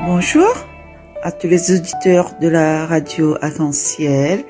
Bonjour à tous les auditeurs de la radio Arc-en-Ciel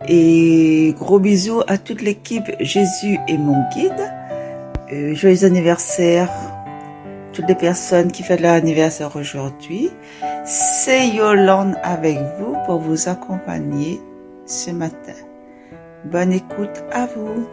et gros bisous à toute l'équipe Jésus est mon guide. Joyeux anniversaire toutes les personnes qui fêtent leur anniversaire aujourd'hui. C'est Yolande avec vous pour vous accompagner ce matin. Bonne écoute à vous.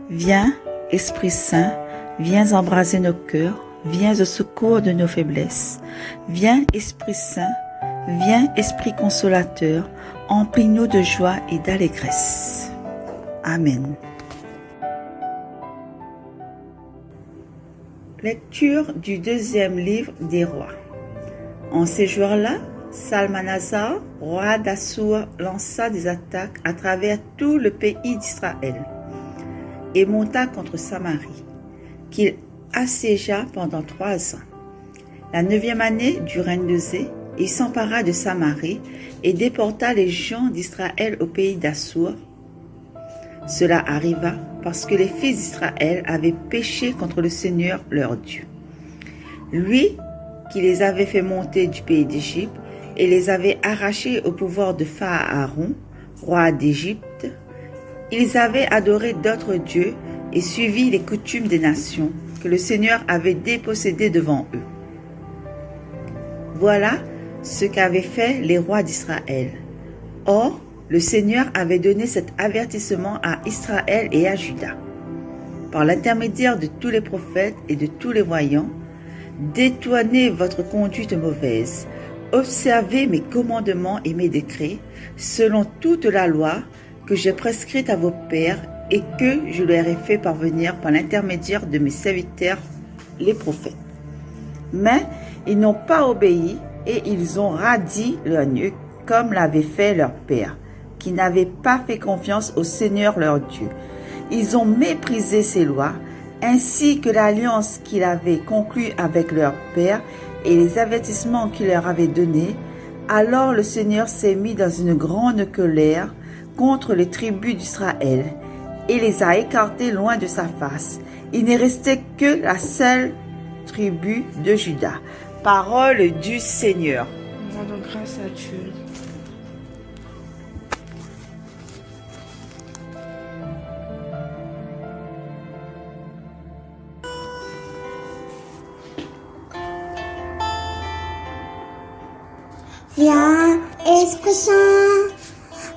Viens, Esprit Saint, viens embraser nos cœurs. Viens au secours de nos faiblesses. Viens, Esprit Saint, viens, Esprit consolateur, emplis-nous de joie et d'allégresse. Amen. Lecture du deuxième livre des rois. En ces jours-là, Salmanasar, roi d'Assur, lança des attaques à travers tout le pays d'Israël et monta contre Samarie, qu'il assiégea pendant 3 ans. La 9e année du règne de Zé, il s'empara de Samarie et déporta les gens d'Israël au pays d'Assur. Cela arriva parce que les fils d'Israël avaient péché contre le Seigneur leur Dieu. Lui qui les avait fait monter du pays d'Égypte et les avait arrachés au pouvoir de Pharaon, roi d'Égypte, ils avaient adoré d'autres dieux et suivi les coutumes des nations que le Seigneur avait dépossédé devant eux. Voilà ce qu'avaient fait les rois d'Israël. Or, le Seigneur avait donné cet avertissement à Israël et à Juda. Par l'intermédiaire de tous les prophètes et de tous les voyants, détournez votre conduite mauvaise, observez mes commandements et mes décrets, selon toute la loi que j'ai prescrite à vos pères et que je leur ai fait parvenir par l'intermédiaire de mes serviteurs, les prophètes. Mais ils n'ont pas obéi et ils ont radis leur nuque comme l'avait fait leur père, qui n'avait pas fait confiance au Seigneur leur Dieu. Ils ont méprisé ses lois, ainsi que l'alliance qu'il avait conclue avec leur père et les avertissements qu'il leur avait donnés. Alors le Seigneur s'est mis dans une grande colère contre les tribus d'Israël et les a écartés loin de sa face. Il n'est resté que la seule tribu de Juda. Parole du Seigneur. Rendons grâce à Dieu. Viens, Esprit Saint,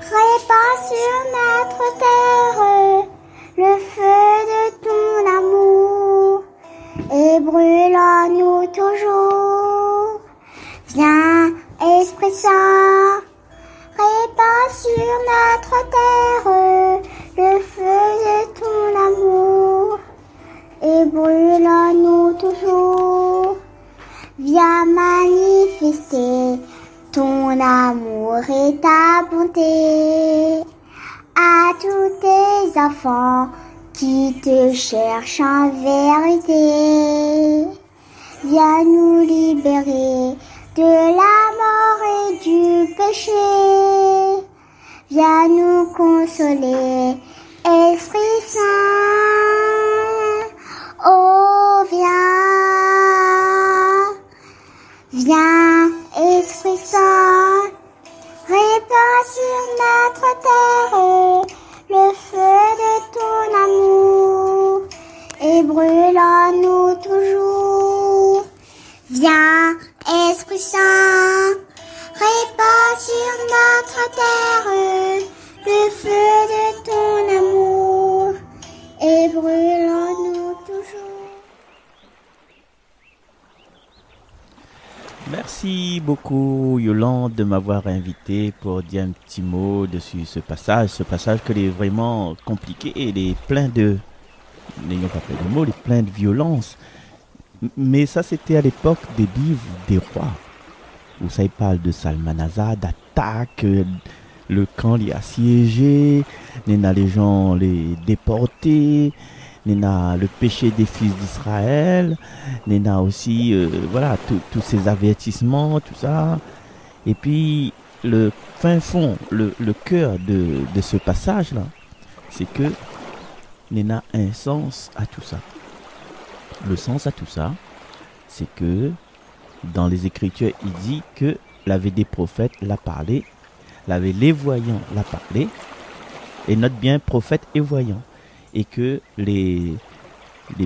répand sur notre terre le feu de ton amour et brûle en nous toujours. Viens, Esprit Saint, répand sur notre terre le feu de ton amour et brûle en nous toujours. Viens manifester ton amour et ta bonté à tous tes enfants qui te cherchent en vérité. Viens nous libérer de la mort et du péché. Viens nous consoler, Esprit Saint. Oh, viens, Esprit Saint, répand sur notre terre le feu de ton amour et brûle en nous toujours. Viens, Esprit Saint, répand sur notre terre le feu de ton amour et brûle en nous toujours. Merci beaucoup Yolande de m'avoir invité pour dire un petit mot dessus ce passage qui est vraiment compliqué et il est plein de, n'ayons pas plein de mots, il est plein de violence. Mais ça c'était à l'époque des livres des rois, où ça il parle de Salmanasar, d'attaque, le camp est assiégé, les gens les déportés, le péché des fils d'Israël, aussi voilà tous ces avertissements, tout ça. Et puis le fin fond, le cœur de ce passage-là, c'est que il y a un sens à tout ça. Le sens à tout ça, c'est que dans les Écritures, il dit que l'avait des prophètes l'a parlé, l'avait les voyants l'a parlé, et note bien prophète et voyant, et que les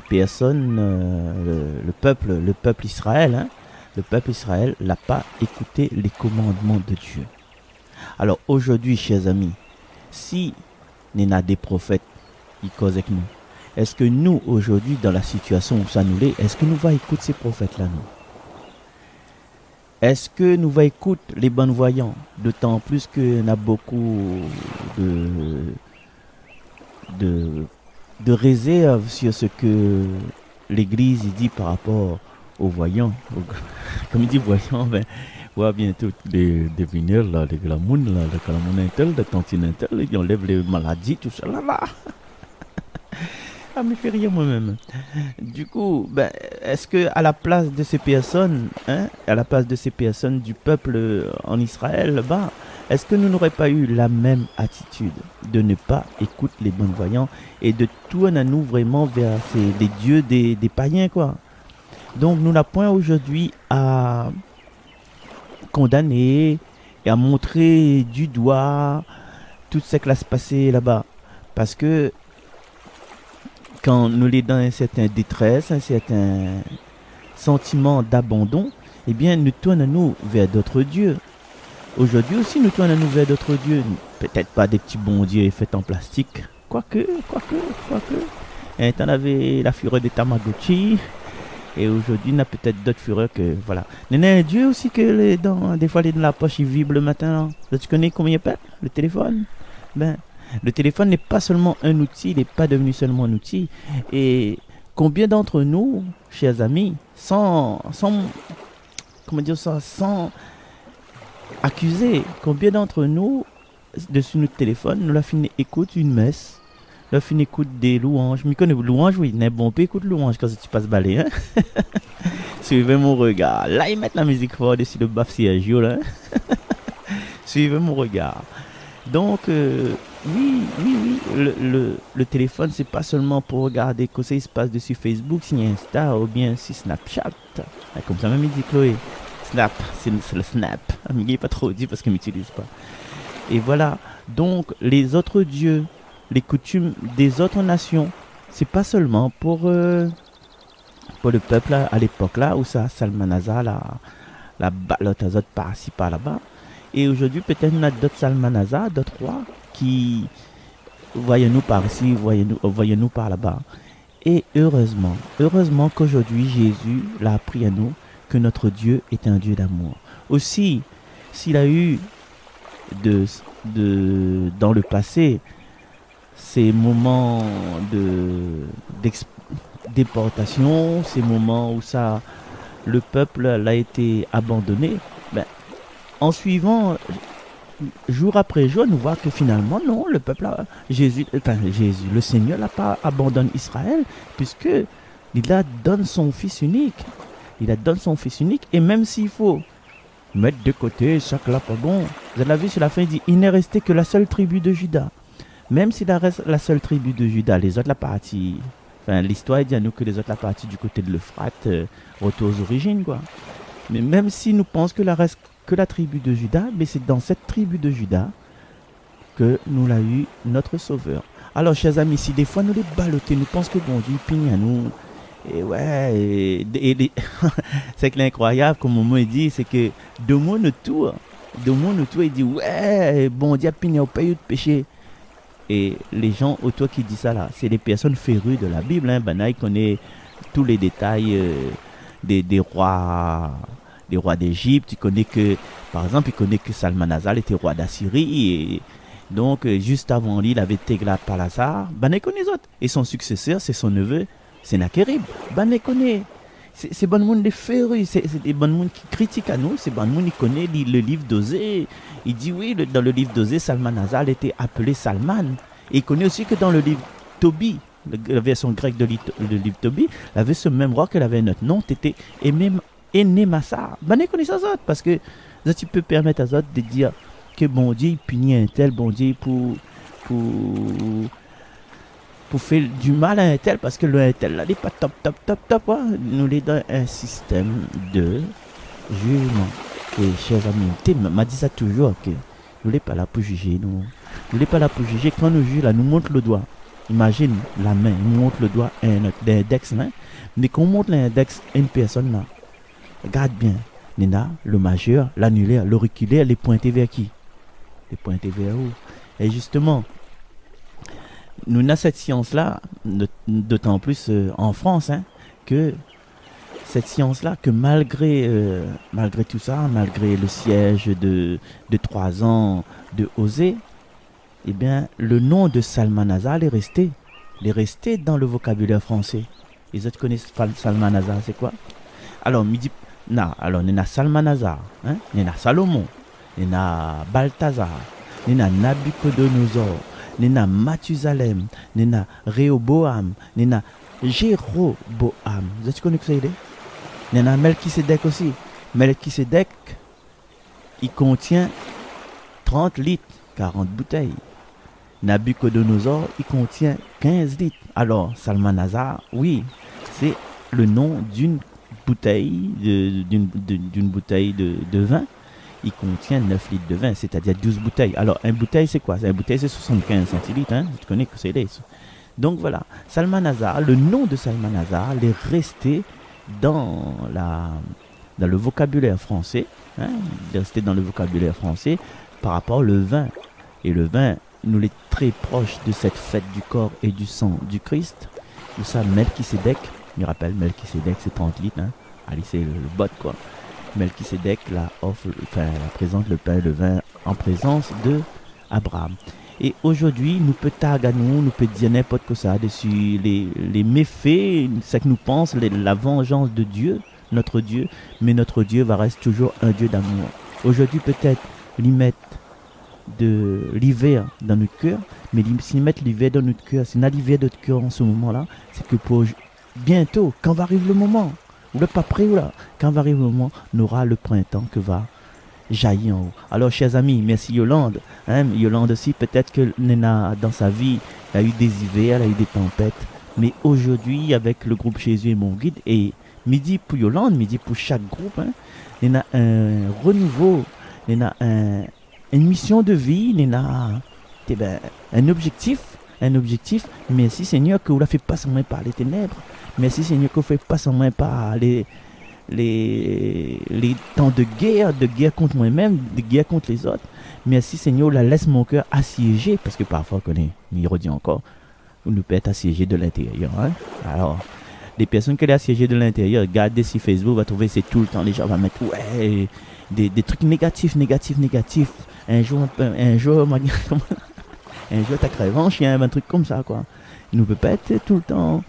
personnes, le peuple Israël, le peuple Israël n'a pas écouté les commandements de Dieu. Alors aujourd'hui, chers amis, si il y a des prophètes qui causent avec nous, est-ce que nous, aujourd'hui, dans la situation où ça nous est, est-ce que nous va écouter ces prophètes-là, nous? Est-ce que nous va écouter les bons voyants? D'autant plus qu'il y a beaucoup de réserve sur ce que l'Église dit par rapport aux voyants. Comme il dit voyants, ben, ouais, bientôt des venir là, les glamoun là, le glamoun intel, le continental, ils enlèvent les maladies, tout ça là. Ah, me fait rire moi-même. Du coup, ben, est-ce que à la place de ces personnes, à la place de ces personnes du peuple en Israël là-bas, est-ce que nous n'aurions pas eu la même attitude de ne pas écouter les bons voyants et de tourner à nous vraiment vers les dieux des païens, quoi? Donc, nous n'avons point aujourd'hui à condamner et à montrer du doigt tout ce qui se passé là-bas. Parce que quand nous les dans un certain détresse, un certain sentiment d'abandon, eh bien, nous tournons nous vers d'autres dieux. Aujourd'hui aussi, nous tournons nous vers d'autres dieux. Peut-être pas des petits bons dieux faits en plastique. Quoique. Et t'en avais la fureur des Tamagotchi. Et aujourd'hui, on a peut-être d'autres fureurs que, voilà. Il y a un dieu aussi que des fois, il est dans la poche, il vibre le matin. Là, tu connais combien il pète le téléphone? Ben, le téléphone n'est pas seulement un outil, il n'est pas devenu seulement un outil. Et combien d'entre nous, chers amis, sans accuser, combien d'entre nous, dessus notre téléphone, nous la fini écoute une messe, la fini écoute des louanges. Je me connais louanges, oui, n'est bon, écoute louanges quand tu passes balai, hein. Suivez mon regard. Là, ils mettent la musique fort dessus le baf Sergio, là. Suivez mon regard. Donc, oui, le téléphone, c'est pas seulement pour regarder ce qui se passe dessus Facebook, si Insta ou bien si Snapchat. Comme ça même il dit Chloé. Snap, c'est le Snap. Il n'est pas trop dit parce qu'il ne m'utilise pas. Et voilà, donc les autres dieux, les coutumes des autres nations, c'est pas seulement pour le peuple à l'époque là, où ça, Salmanasar, la balotte par-ci par-là-bas. Et aujourd'hui, peut-être on a d'autres Salmanasar, d'autres rois qui voyez-nous par-ci, voyez-nous par là-bas. Et heureusement qu'aujourd'hui, Jésus l'a appris à nous que notre Dieu est un Dieu d'amour. Aussi, s'il a eu dans le passé ces moments de déportation, ces moments où le peuple a été abandonné, ben, en suivant jour après jour, nous voyons que finalement, non, le peuple, le Seigneur n'a pas abandonné Israël, puisque il a donné son Fils unique. Il a donné son Fils unique, et même s'il faut mettre de côté chaque là pas bon, vous avez vu sur la fin, il dit, il n'est resté que la seule tribu de Juda. Même s'il reste la seule tribu de Juda, les autres la partie, l'histoire dit à nous que les autres la partie du côté de l'Euphrate, retour aux origines, quoi. Mais même si nous pensons que reste que la tribu de Juda, mais c'est dans cette tribu de Juda que nous l'a eu notre sauveur. Alors, chers amis, si des fois nous les ballottons, nous pensons que bon Dieu pigne à nous, et ouais, c'est que l'incroyable, comme on dit, c'est que de mon tour, il dit, ouais, bon Dieu pigne au pays de péché. Et les gens autour qui disent ça là, c'est les personnes férues de la Bible, hein. Ben là, ils connaissent tous les détails des rois d'Égypte. Il connaît que, par exemple, Salmanasar était roi d'Assyrie. Et donc, juste avant lui, il avait Tiglath-Pileser. Ben, il connaît les autres. Et son successeur, c'est son neveu, Sennacherib. Ben, il connaît. C'est bon monde des férus. C'est des bon monde qui critiquent à nous. C'est bon monde qui connaît le livre d'Osée. Il dit oui, dans le livre d'Osée, Salmanasar était appelé Salman. Et il connaît aussi que dans le livre Tobie, la version grecque de livre Tobie, il avait ce même roi qu'il avait notre nom, c'était Enémassar. Ben, il connaît ça, parce que Là, tu peux permettre à autres de dire que bon Dieu il punit un tel, bon Dieu pour faire du mal à un tel parce que le un tel là n'est pas top. Quoi. Nous les dans un système de jugement. Et chers amis, m'a dit ça toujours que nous n'est pas là pour juger. Nous n'est pas là pour juger. Quand nous jugeons là, nous montre le doigt. Imagine la main, nous montre le doigt à l'index là. Mais quand on montre l'index à une personne là, regarde bien. Nina, le majeur, l'annulaire, l'auriculaire, les pointés vers qui? Les pointés vers où? Et justement, nous avons cette science-là, d'autant plus en France, hein, que cette science-là, que malgré tout ça, malgré le siège de 3 ans de Osée, eh bien, le nom de Salmanasar est resté. Il est resté dans le vocabulaire français. Les autres connaissent Salmanasar, c'est quoi? Alors, alors, il y a Salmanasar, hein? Il y a Salomon, il y a Balthazar, il y a Nabucodonosor, il y a Mathusalem, il y a Réhoboam, il y a Jéroboam. Vous avez connu que ça? Il y en a Melchisédek aussi. Melchisédek, il contient 30 litres, 40 bouteilles. Nabucodonosor, il contient 15 litres. Alors, Salmanasar, oui, c'est le nom d'une bouteille, d'une bouteille de vin. Il contient 9 litres de vin, c'est-à-dire 12 bouteilles. Alors, une bouteille, c'est quoi? Une bouteille, c'est 75 centilitres. Hein? Tu connais que c'est les. Donc, voilà. Salmanasar, le nom de Salmanasar, il est resté dans le vocabulaire français. Hein? Il est resté dans le vocabulaire français par rapport au vin. Et le vin, nous est très proche de cette fête du corps et du sang du Christ. Où ça, Melchisédek, je me rappelle, Melchisédek, c'est 30 litres. Hein? Allez, c'est le bot, quoi. Melchisédek la présente le pain et le vin en présence de Abraham. Et aujourd'hui, nous peut taguer nous peut dire n'importe quoi ça dessus les méfaits, c'est que nous pensons la vengeance de Dieu, notre Dieu, mais notre Dieu va rester toujours un Dieu d'amour. Aujourd'hui, peut-être, lui mettre de l'hiver dans notre cœur, mais s'il met l'hiver dans notre cœur, c'est l'hiver de notre cœur en ce moment-là, c'est que pour bientôt, quand va arriver le moment, ou le pas près, ou là, quand va arriver le moment, on aura le printemps que va jaillir en haut. Alors, chers amis, merci Yolande. Hein, Yolande aussi, peut-être que Nena, dans sa vie, elle a eu des hivers, elle a eu des tempêtes, mais aujourd'hui, avec le groupe Jésus est mon guide, et midi pour Yolande, midi pour chaque groupe, hein, Nena un renouveau, Nena une mission de vie, Nena un objectif. Merci Seigneur que vous la fait pas seulement par les ténèbres. Merci Seigneur que vous ne faites pas seulement par les temps de guerre contre moi-même, de guerre contre les autres. Merci Seigneur, la laisse mon cœur assiégé, parce que parfois, il redit encore, on nous peut être assiégé de l'intérieur. Hein? Alors, les personnes qui sont assiégées de l'intérieur, regardez si Facebook va trouver c'est tout le temps, les gens vont mettre des trucs négatifs. Un jour, t'as créé un chien, un truc comme ça, quoi. Il ne peut pas être tout le temps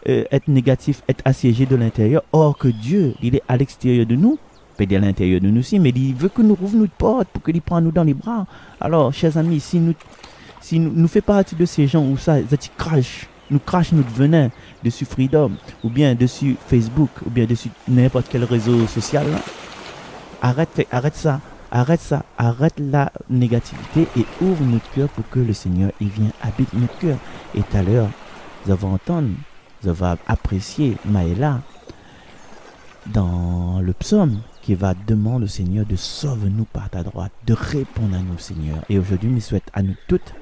être négatif, être assiégé de l'intérieur. Or que Dieu, il est à l'extérieur de nous, peut-être à l'intérieur de nous aussi, mais il veut que nous ouvrions notre porte pour qu'il prenne nous dans les bras. Alors, chers amis, si nous fait partie de ces gens où ça nous crache notre venin dessus Freedom, ou bien dessus Facebook, ou bien dessus n'importe quel réseau social, là, arrête la négativité et ouvre notre cœur pour que le Seigneur il vienne habiter notre cœur. Et tout à l'heure, vous allez entendre, vous allez apprécier Maëla dans le psaume qui va demander au Seigneur de sauve-nous par ta droite, de répondre à nous, Seigneur. Et aujourd'hui, je souhaite à nous toutes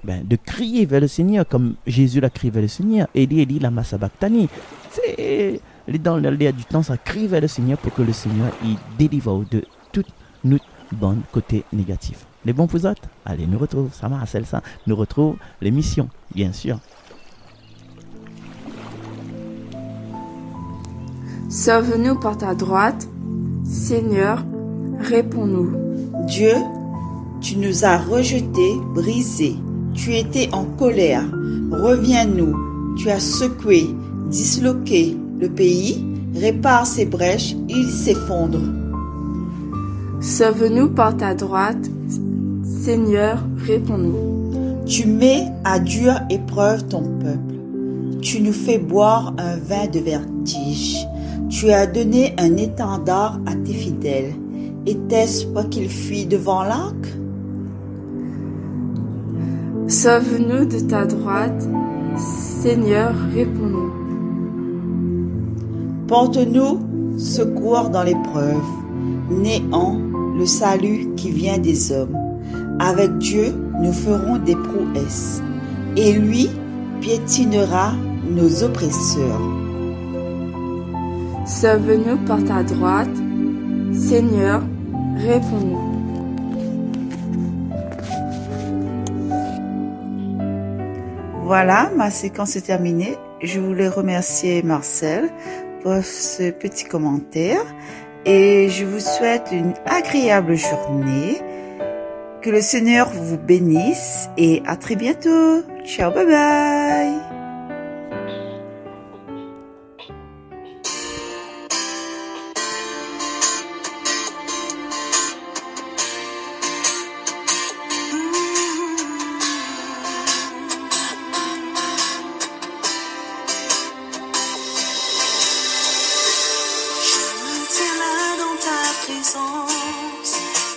de crier vers le Seigneur comme Jésus l'a crié vers le Seigneur. Eli, lama sabachthani. C'est dans l'air du temps, ça crie vers le Seigneur pour que le Seigneur il délivre de toute notre bonne côté négatif. Les bons pour autres, allez, nous retrouve, ça m'a ça, nous retrouve l'émission, bien sûr. Sauve-nous par ta droite, Seigneur, réponds-nous. Dieu, tu nous as rejetés, brisés, tu étais en colère, reviens-nous, tu as secoué, disloqué le pays, répare ses brèches, il s'effondre. Sauve-nous par ta droite, Seigneur, réponds-nous. Tu mets à dure épreuve ton peuple. Tu nous fais boire un vin de vertige. Tu as donné un étendard à tes fidèles. Était-ce pas qu'il fuit devant l'arc? Sauve-nous de ta droite, Seigneur, réponds-nous. Porte-nous secours dans l'épreuve, néant le salut qui vient des hommes. Avec Dieu, nous ferons des prouesses, et lui piétinera nos oppresseurs. Sauve-nous par ta droite, Seigneur, réponds-nous. Voilà, ma séquence est terminée. Je voulais remercier Marcel pour ce petit commentaire et je vous souhaite une agréable journée. Que le Seigneur vous bénisse et à très bientôt. Ciao, bye bye.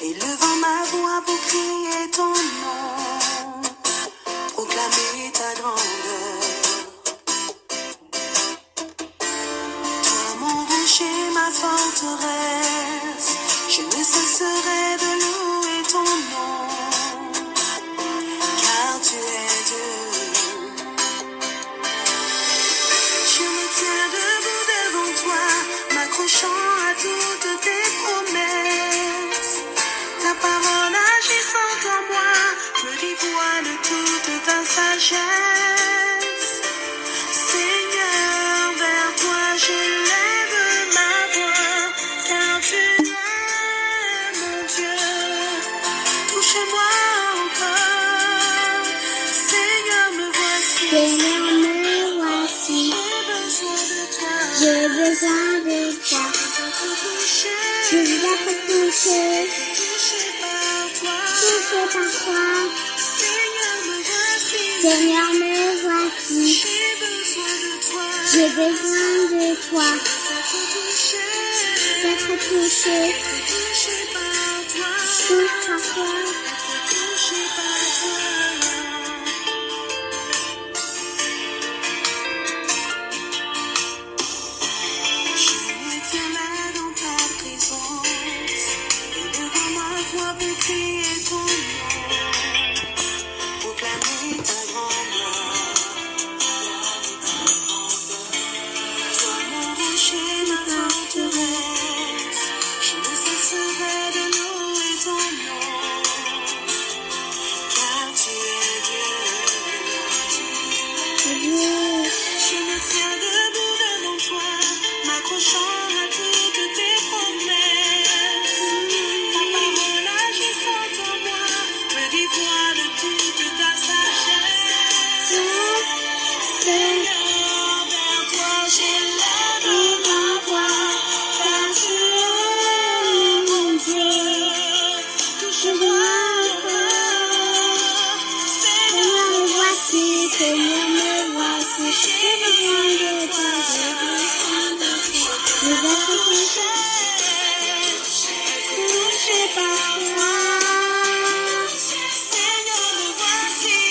Élevant ma voix pour crier ton nom, proclamer ta grandeur. Toi mon rocher, ma forteresse, je ne cesserai de louer ton nom, car tu es Dieu. Je me tiens debout devant toi, m'accrochant à toutes tes promesses. Ta parole agissant en moi me dévoile toute ta sagesse. Seigneur, vers toi j'élève ma voix, car tu es mon Dieu. Touche-moi encore, Seigneur, me voici. Seigneur, me voici. J'ai besoin de toi. Je veux être touché. Touché par toi. Seigneur, me voici. J'ai besoin de toi. D'être touché. Touché par toi.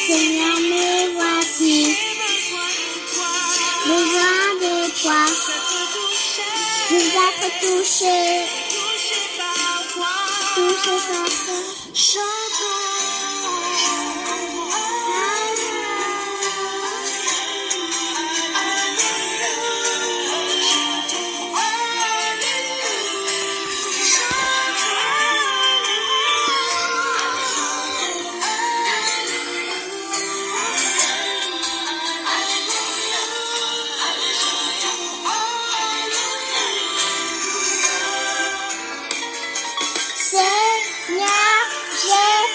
Seigneur, me voici. Besoin de toi. Je veux être touché. Touché par toi. Seigneur, j'ai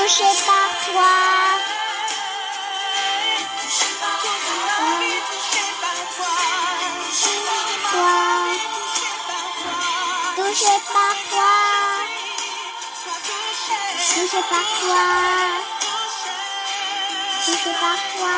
touché par toi. Touché par toi. Touché par toi. Touché par toi.